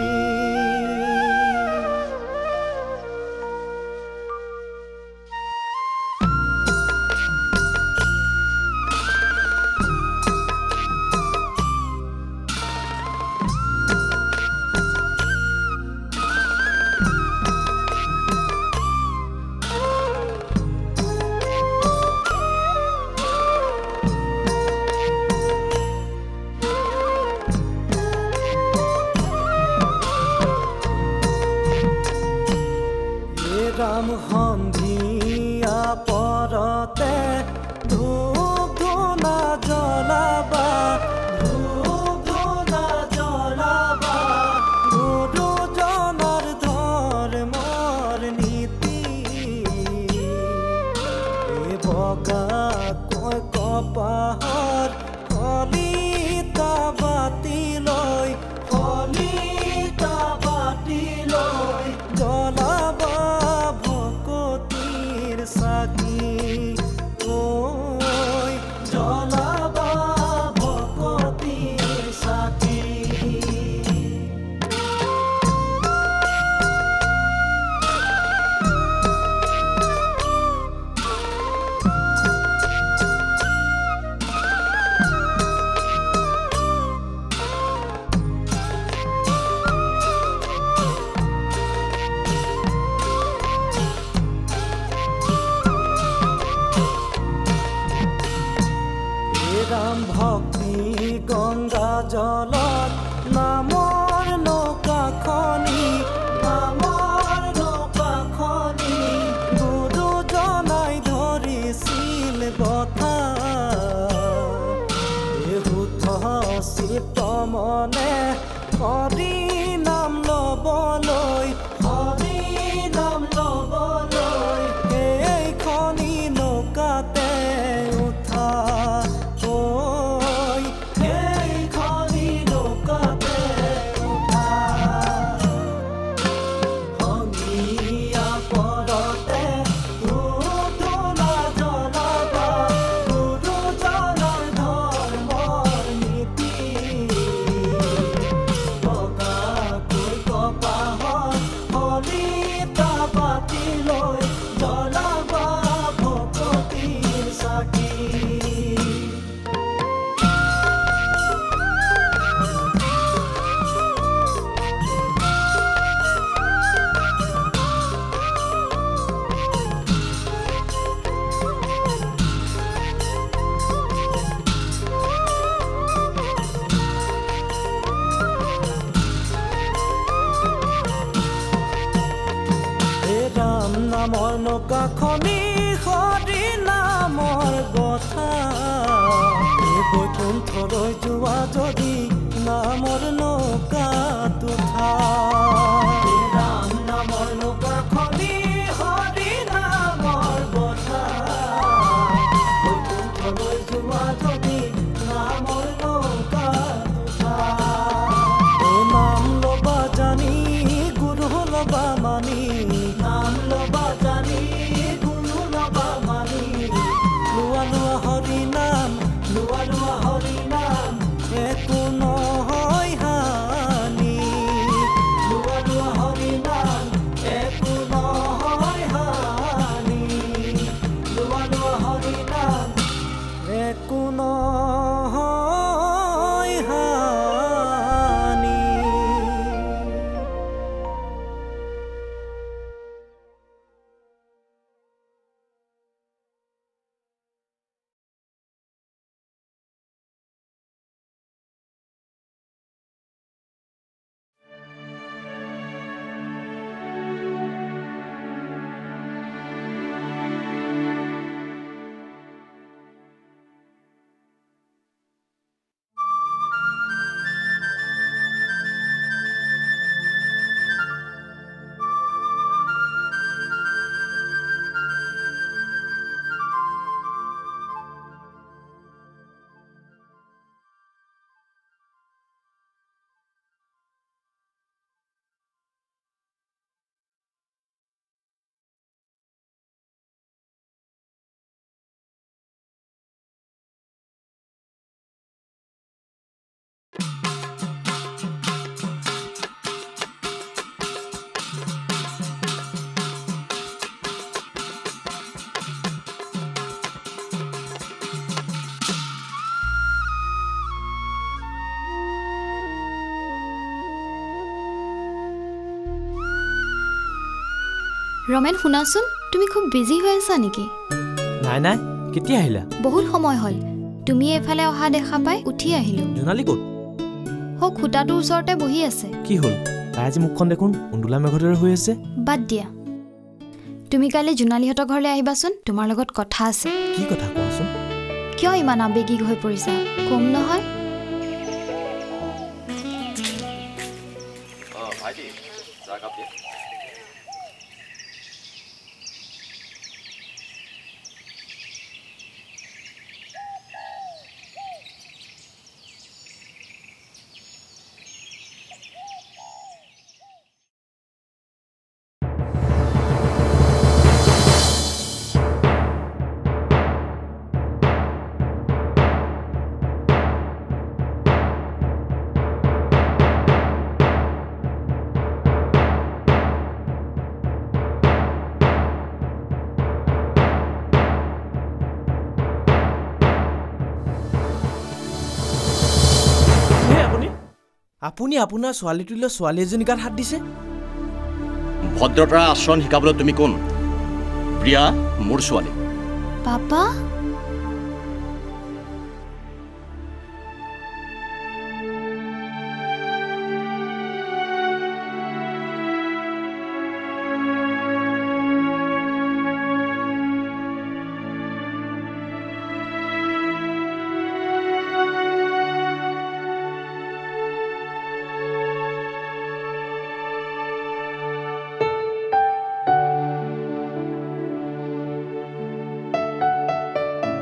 ৰাম সন্ধিয়া পৰতে ধূপ ধূনা জ্বলাবা গুৰুজনাৰ ধৰ্মৰ নীতি বগা কৈ কপাহৰ কলিতা বাতি লৈ জ্বলাবা ভকতিৰ চাকি জ্বলাবা ভকতিৰ চাকি ৰাম ভক্তি গংগা জলত নামৰ নৌকাখনি গুৰুজনাই ধৰিছিল বথা শুদ্ধ চিত্ত মনে হৰি নাম ল'বলৈ এইখনি নৌকাতে উঠা নামৰ নৌকাখনি হৰি নামৰ বথা বৈকুণ্ঠলৈ যোৱা যদি নামৰ নৌকাত উঠা ৰাম নামৰ নৌকাখনি হৰি নামৰ বথা বৈকুণ্ঠলৈ যোৱা যদি নামৰ নৌকাত উঠা নাম ল'বা জানি গুৰু লবা মানি নাম লবা জানি গুৰু লবা মানি লোৱা লোৱা হৰি নাম লোৱা লোৱা হৰি নাম একো নহয় হানি লোৱা লোৱা হৰি নাম একো নহয় হানি লোৱা লোৱা হৰি নাম একো নহয় হানি ৰমেন শুনাচোন তুমি খুব বিজি হৈ আছা নেকি নাই নাই কেতিয়া আহিলা বহুত সময় হ'ল তুমি এফালে অহা দেখা পাই উঠি আহিলো জোনালী ক'ত হো খুটাটোৰ ওচৰতে বহি আছে কি হ'ল তাই আজি মুখখন দেখোন উন্দুলা মেঘৰ হৈ আছে বাদ দিয়া তুমি কালি জোনালীহঁতৰ ঘৰলৈ আহিবাচোন তোমাৰ লগত কথা আছে কি কথা কোৱাচোন কিয় ইমান আবেগিক হৈ পৰিছা কম নহয় ভাইটি চাহ কাপ দিয়া আপুনি আপোনাৰ ছোৱালীটোলৈ ছোৱালী এজনী গাত হাত দিছে ভদ্ৰতাৰ আচৰণ শিকাবলৈ তুমি কোন প্ৰিয়া মোৰ ছোৱালী পাপা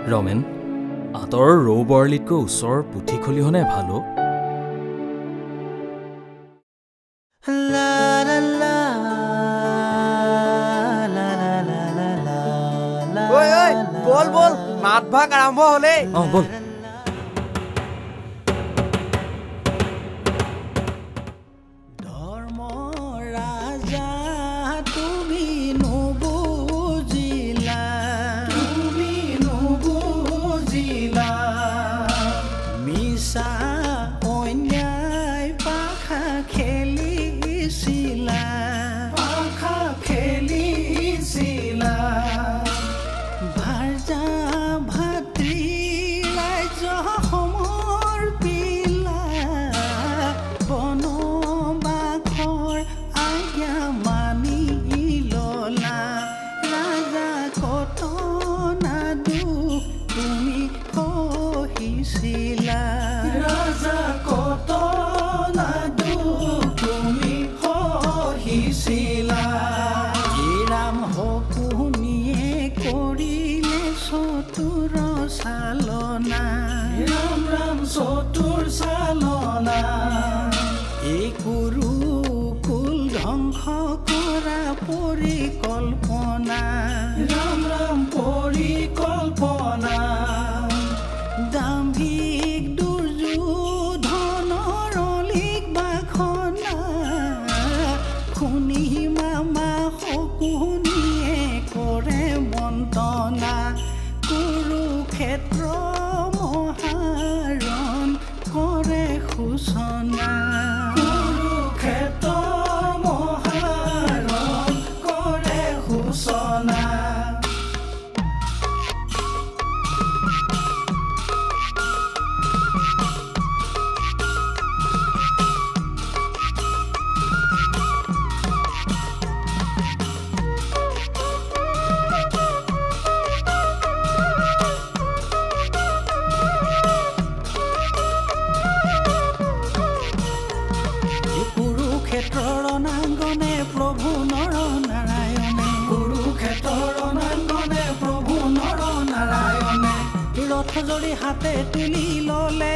ৰমেন আঁতৰৰ ৰৌ বৰলিতকৈ ওচৰৰ পুথি খলিহনে ভাল বল বল নাট ভাগ আৰম্ভ হলেই বল চতুৰ চালনা এই কুৰু কুল ধ্বংস ভৰা পৰিকল্পনা ৰাম ৰাম পৰিকল্পনা দাম্ভিক দুৰ্যোধনৰ অলিক বাসনা শুনি মামা শকুনিয়ে কৰে বন্তনা কুৰুক্ষেত্ৰ মহাৰণ কৰে সূচনা কুৰুক্ষেত্ৰ মহাৰণ কৰে সূচনা ৰণাংগনে প্ৰভু নৰনাৰায়ণে কুৰুক্ষেত্ৰৰ ৰণাংগনে প্ৰভু নৰনাৰায়ণে ৰথ জৰি হাতে তুলি ললে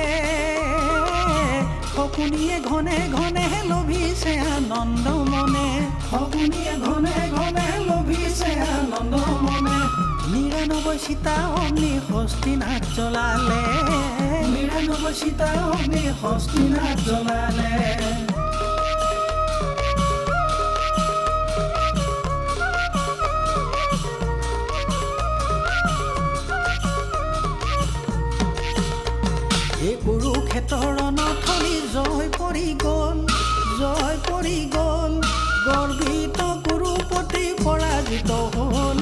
শকুনিয়ে ঘনে ঘনে লভিছে আনন্দ মনে শকুনিয়ে ঘনে ঘনে লভিছে আনন্দ মনে ৯৯ সীতা অগ্নি হস্তিনাথ জ্বলালে ৯৯ সীতা অগ্নি হস্তিনাথ জ্বলালে কুৰুক্ষেত্ৰৰ ৰণথলী জয় পৰি গ'ল গৰ্বিত কুৰুপতি পৰাজিত হ'ল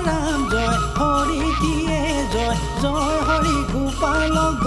ৰাম জয় হৰি দিয়ে জয় হৰি গোপালক